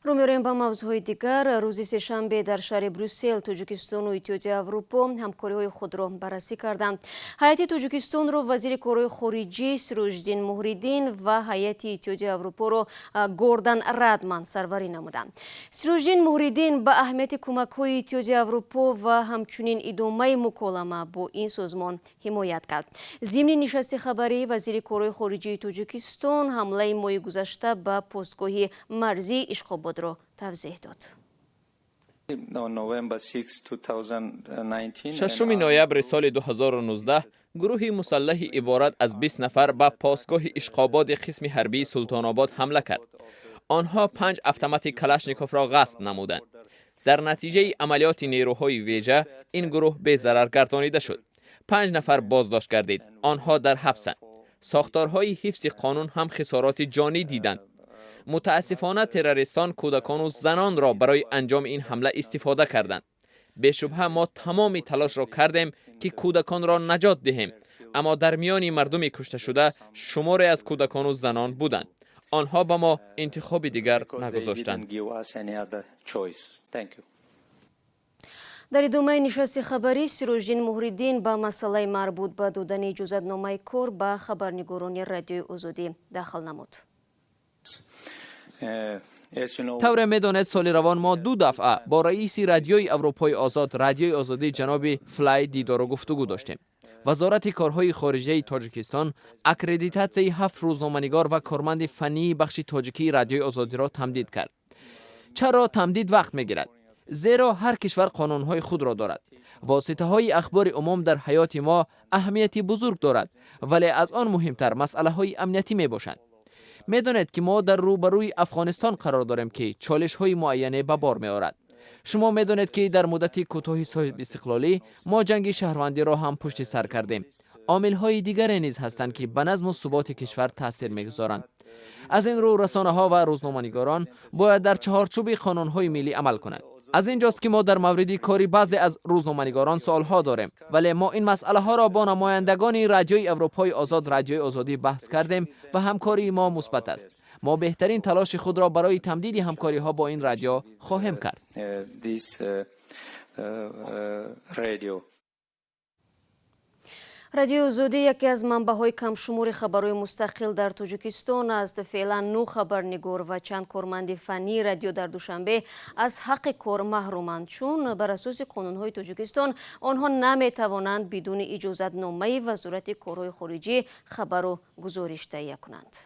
رو می‌ریم با موضوع دیگر. روز سه‌شنبه در شهر بروسل تاجیکستان و اتحادیه اروپا همکاری‌های خود را بررسی کردند. هیئت تاجیکستان را وزیر کارهای خارجی سیروژدین موهریدین و هیئت اتحادیه اروپا را گوردن ردمن سروری نمودند. سیروژدین موهریدین به اهمیت کمک‌های اتحادیه اروپا و همچنین ادامه مکالمه با این سازمان حمایت کرد. ضمن نشست خبری وزیر کارهای خارجی تاجیکستان حمله ماه گذشته به پستگاه مرزی اشخاباد را توضیح داد. 6 نوامبر سال 2019 گروه مسلح عبارت از 20 نفر به پاسگاه اشخاباد قسم حربی سلطان آباد حمله کرد. آنها 5 اتومات کلاشنیکوف را غصب نمودند. در نتیجه عملیات نیروهای ویژه این گروه به ضرر گردانیده شد. 5 نفر بازداشت گردید. آنها در حبسند. ساختارهای حفظ قانون هم خسارات جانی دیدند. متاسفانه تروریستان کودکان و زنان را برای انجام این حمله استفاده کردند. به شبهه ما تمام تلاش را کردیم که کودکان را نجات دهیم، اما در میان مردم کشته شده شماری از کودکان و زنان بودند. آنها به ما انتخاب دیگر نگذاشتند. در ادامه نشست خبری سیروژدین موهریدین به مسئله مربوط به دادن اجازتنامه کار به خبرنگاران رادیوی آزادی داخل نمود. طور میدانید سال روان ما 2 دفعه با رئیس رادیوی اروپای آزاد رادیوی آزادی جناب فلای دیدار و گفتگو داشتیم. وزارت کارهای خارجه تاجیکستان اکریدیتاسیون 7 روزنامه‌نگار و کارمند فنی بخش تاجیکی رادیوی آزادی را تمدید کرد. چرا تمدید وقت میگیرد؟ زیرا هر کشور قانونهای خود را دارد. واسطه های اخبار عموم در حیات ما اهمیتی بزرگ دارد، ولی از آن مهمتر مسئله های امنیتی می باشند. میدانید که ما در روبروی افغانستان قرار داریم که چالش های معینه به بار می آورد. شما میدانید که در مدت کوتاه صاحب استقلالی ما جنگ شهروندی را هم پشت سر کردیم. عامل های دیگری نیز هستند که به نظم و ثبات کشور تاثیر میگذارند. از این رو رسانه ها و روزنامه‌نگاران باید در چهارچوب قانون های ملی عمل کنند. از اینجاست که ما در مورد کاری بعضی از روزنامه‌نگاران سوال‌ها داریم، ولی ما این مسئله ها را با نمایندگان رادیوی اروپای آزاد رادیوی آزادی بحث کردیم و همکاری ما مثبت است. ما بهترین تلاش خود را برای تمدید همکاری ها با این رادیو خواهیم کرد. رادیو آزادی یکی از منبع‌های کمشمور خبرهای مستقل در تاجیکستان است. فعلا 9 خبرنگار و چند کارمند فنی رادیو در دوشنبه از حق کار محرومند، چون بر اساس قانون‌های تاجیکستان آنها نمی‌توانند بدون اجازتنامه وزارت کارهای خارجی خبر و گزارش تهیه کنند.